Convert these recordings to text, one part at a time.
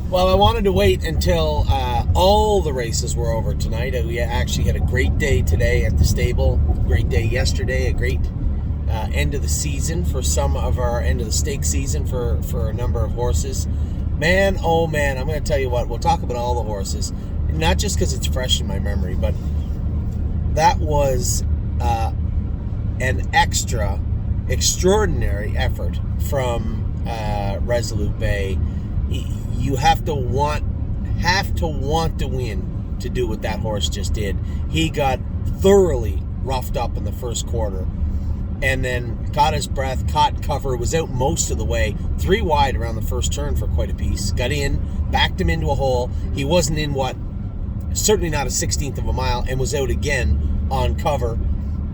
Well, I wanted to wait until all the races were over tonight. We actually had a great day today at the stable, great day yesterday, a great end of the season for some of our end of the stake season for a number of horses. Man, oh man, I'm going to tell you what, we'll talk about all the horses, not just because it's fresh in my memory, but that was an extraordinary effort from Resolute Bay. You have to want to win to do what that horse just did. He got thoroughly roughed up in the first quarter and then caught his breath, caught cover, was out most of the way, 3 wide around the first turn for quite a piece, got in, backed him into a hole. He wasn't in certainly not a 16th of a mile, and was out again on cover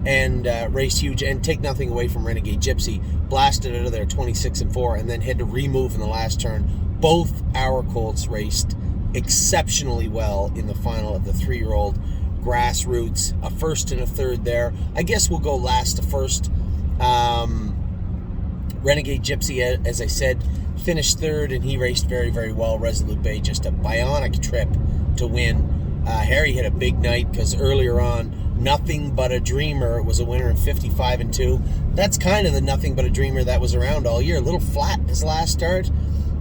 and raced huge. And take nothing away from Renegade Gypsy, blasted out of there 26-4 and then had to remove in the last turn. Both our colts raced exceptionally well in the final of the 3-year-old grassroots, a first and a third there. I guess we'll go last to first. Renegade Gypsy, as I said, finished third, and he raced very, very well. Resolute Bay, just a bionic trip to win. Harry had a big night because earlier on, Nothing But a Dreamer was a winner in 55-2. That's kind of the Nothing But a Dreamer that was around all year. A little flat his last start,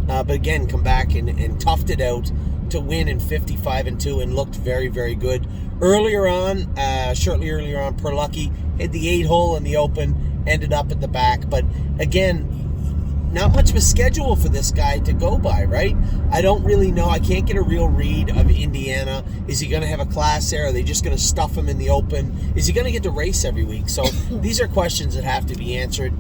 but again, come back and toughed it out to win in 55-2 and looked very, very good. Earlier on, shortly earlier on, Per Lucky hit the 8-hole in the Open, ended up at the back. But again, not much of a schedule for this guy to go by, right? I don't really know. I can't get a real read of Indiana. Is he going to have a class there? Are they just going to stuff him in the Open? Is he going to get to race every week? So these are questions that have to be answered.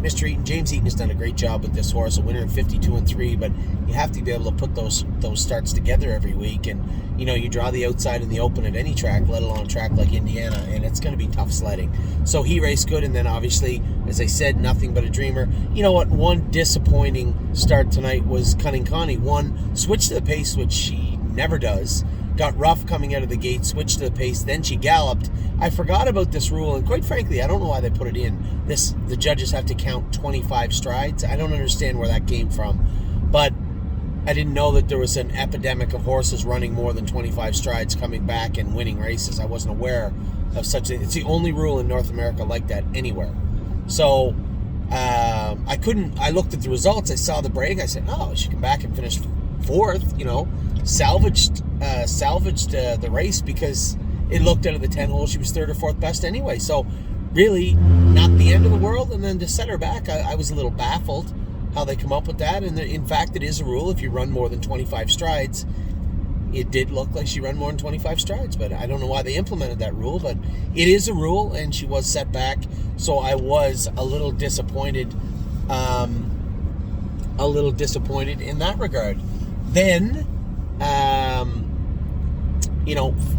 Mr. Eaton, James Eaton has done a great job with this horse, a winner in 52-3, but you have to be able to put those starts together every week. And, you draw the outside in the Open at any track, let alone a track like Indiana, and it's going to be tough sledding. So he raced good, and then obviously, as I said, Nothing But a Dreamer. You know what? One disappointing start tonight was Cunning Connie. One, switched to the pace, which she never does. Got rough coming out of the gate, switched to the pace, then she galloped. I forgot about this rule, and quite frankly, I don't know why they put it in. The judges have to count 25 strides. I don't understand where that came from, but I didn't know that there was an epidemic of horses running more than 25 strides coming back and winning races. I wasn't aware of such a... It's the only rule in North America like that anywhere. So I looked at the results, I saw the break, I said, oh, she come back and finish fourth, salvaged the race because it looked out of the 10 hole she was third or fourth best anyway. So really not the end of the world. And then to set her back, I was a little baffled how they come up with that. And in fact, it is a rule. If you run more than 25 strides, it did look like she ran more than 25 strides, but I don't know why they implemented that rule, but it is a rule, and she was set back. So I was a little disappointed in that regard. Then,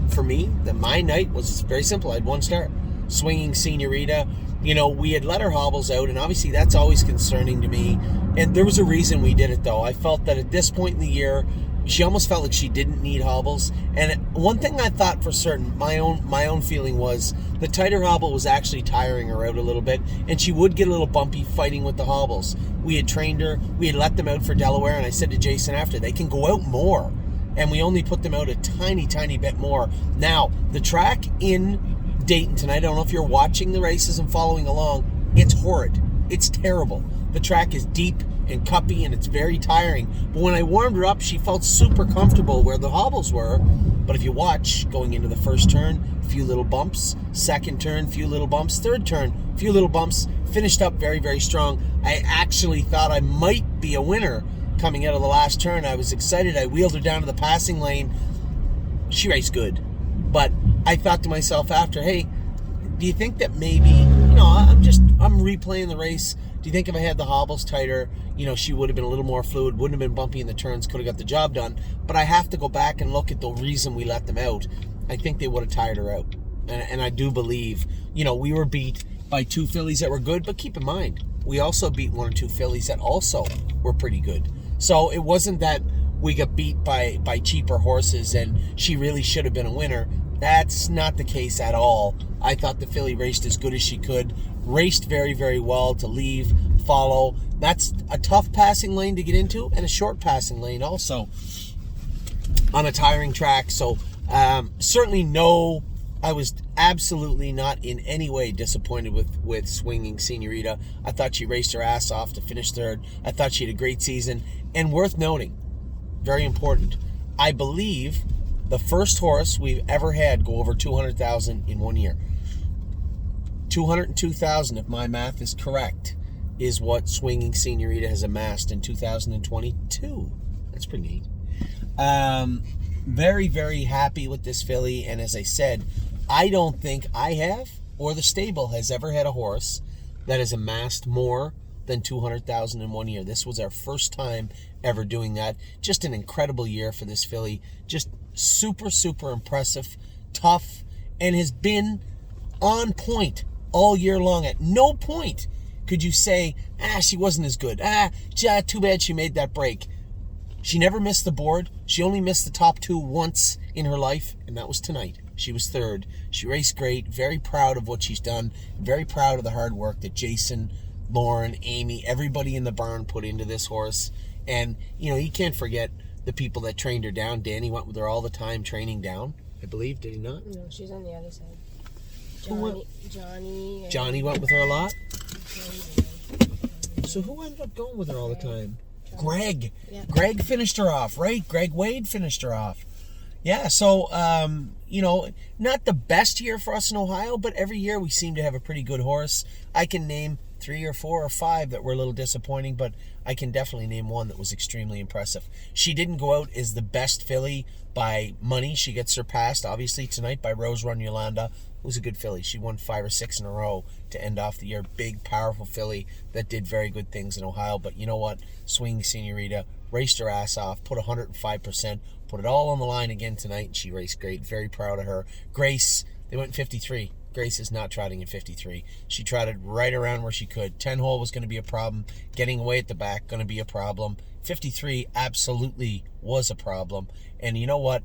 for me, my night was very simple. I had one start, Swinging Senorita. We had let her hobbles out, and obviously that's always concerning to me. And there was a reason we did it, though. I felt that at this point in the year, she almost felt like she didn't need hobbles. And one thing I thought for certain, my own feeling was the tighter hobble was actually tiring her out a little bit, and she would get a little bumpy fighting with the hobbles. We had trained her, we had let them out for Delaware, and I said to Jason after, they can go out more. And we only put them out a tiny, tiny bit more. Now, the track in Dayton tonight, I don't know if you're watching the races and following along, it's horrid. It's terrible. The track is deep and cuppy, and it's very tiring. But when I warmed her up, she felt super comfortable where the hobbles were. But if you watch, going into the first turn, a few little bumps, second turn, few little bumps, third turn, few little bumps, finished up very, very strong. I actually thought I might be a winner coming out of the last turn. I was excited. I wheeled her down to the passing lane. She raced good. But I thought to myself after, hey, do you think that maybe, I'm replaying the race. Do you think if I had the hobbles tighter, she would have been a little more fluid, wouldn't have been bumpy in the turns, could have got the job done? But I have to go back and look at the reason we let them out. I think they would have tired her out. And I do believe, we were beat by 2 fillies that were good, but keep in mind, we also beat 1 or 2 fillies that also were pretty good. So it wasn't that we got beat by cheaper horses and she really should have been a winner. That's not the case at all. I thought the filly raced as good as she could, raced very, very well to leave follow. That's a tough passing lane to get into and a short passing lane also on a tiring track. So certainly I was absolutely not in any way disappointed with Swinging Senorita. I thought she raced her ass off to finish third. I thought she had a great season. And worth noting, very important, I believe the first horse we've ever had go over 200,000 in 1 year. 202,000, if my math is correct, is what Swinging Senorita has amassed in 2022. That's pretty neat. Very, very happy with this filly. And as I said, I don't think I have, or the stable has ever had a horse that has amassed more than 200,000 in 1 year. This was our first time ever doing that. Just an incredible year for this filly. Just super, super impressive, tough, and has been on point all year long. At no point could you say, she wasn't as good. Too bad she made that break. She never missed the board. She only missed the top two once in her life, and that was tonight. She was third. She raced great. Very proud of what she's done. Very proud of the hard work that Jason, Lauren, Amy, everybody in the barn put into this horse. And, you can't forget the people that trained her down. Danny went with her all the time training down, I believe. Did he not? No, she's on the other side. Johnny went with her a lot? So who ended up going with her all the time? Greg. Yeah. Greg finished her off, right? Greg Wade finished her off. Yeah, so, not the best year for us in Ohio, but every year we seem to have a pretty good horse. I can name 3 or 4 or 5 that were a little disappointing, but I can definitely name one that was extremely impressive. She didn't go out as the best filly by money. She gets surpassed, obviously, tonight by Rose Run Yolanda. It was a good filly. She won 5 or 6 in a row to end off the year. Big, powerful filly that did very good things in Ohio. But you know what? Swinging Senorita raced her ass off, put 105%, put it all on the line again tonight, and she raced great. Very proud of her. Grace, they went 53. Grace is not trotting in 53. She trotted right around where she could. 10-hole was going to be a problem. Getting away at the back, going to be a problem. 53 absolutely was a problem. And you know what?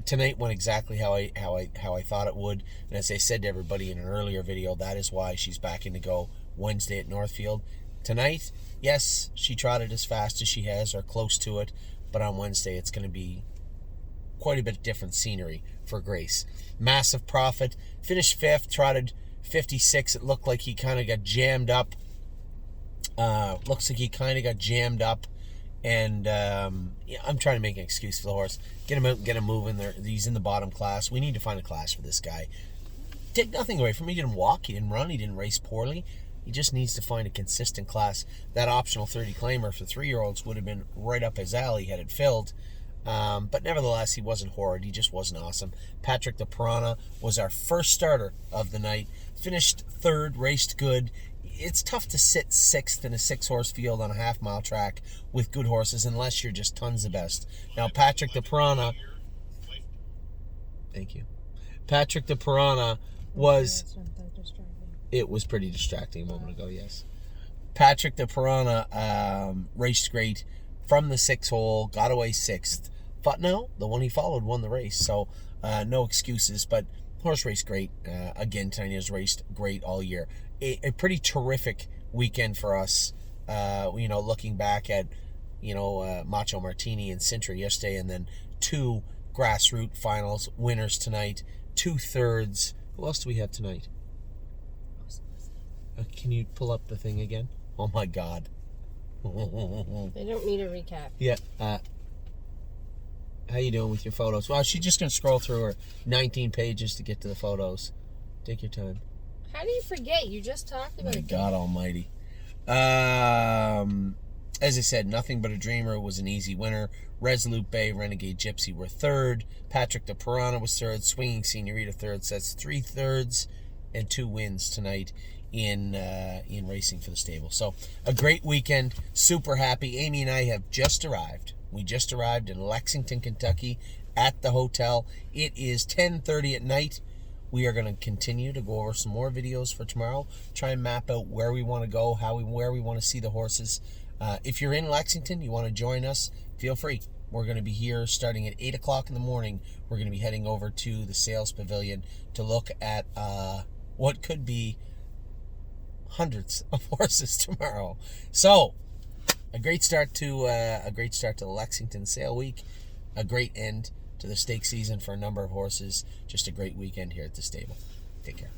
Tonight went exactly how I thought it would. And as I said to everybody in an earlier video, that is why she's back in to go Wednesday at Northfield. Tonight, yes, she trotted as fast as she has, or close to it. But on Wednesday, it's going to be quite a bit different scenery for Grace. Massive Profit. Finished 5th, trotted 56. It looked like he kind of got jammed up. And I'm trying to make an excuse for the horse. Get him out and get him moving. He's in the bottom class. We need to find a class for this guy. Take nothing away from him. He didn't walk. He didn't run. He didn't race poorly. He just needs to find a consistent class. That optional 30 claimer for 3-year-olds would have been right up his alley had it filled. But nevertheless, he wasn't horrid. He just wasn't awesome. Patrick the Piranha was our first starter of the night. Finished 3rd, raced good. It's tough to sit 6th in a 6-horse field on a half-mile track with good horses unless you're just tons the best. Now, Patrick the Piranha... Thank you. Patrick the Piranha was... It was pretty distracting a moment ago, yes. Patrick the Piranha raced great from the 6-hole, got away 6th. But no, the one he followed won the race, so no excuses. But horse raced great. Again, tonight has raced great all year. A pretty terrific weekend for us, looking back at, Macho Martini and Sintra yesterday, and then 2 grassroots finals winners tonight, 2 thirds. Who else do we have tonight? Can you pull up the thing again? Oh my God. They don't need a recap. Yeah. How you doing with your photos? Well, she's just going to scroll through her 19 pages to get to the photos. Take your time. How do you forget? You just talked about it. God almighty. As I said, Nothing But a Dreamer was an easy winner. Resolute Bay, Renegade Gypsy were 3rd. Patrick the Piranha was 3rd. Swinging Senorita 3rd. So that's 3 thirds and 2 wins tonight in racing for the stable. So a great weekend. Super happy. Amy and I have just arrived. We just arrived in Lexington, Kentucky at the hotel. It is 10:30 at night. We are going to continue to go over some more videos for tomorrow. Try and map out where we want to go, where we want to see the horses. If you're in Lexington, you want to join us, feel free. We're going to be here starting at 8 o'clock in the morning. We're going to be heading over to the sales pavilion to look at what could be hundreds of horses tomorrow. So, a great start to the Lexington Sale Week, a great end to the stake season for a number of horses. Just a great weekend here at the stable. Take care.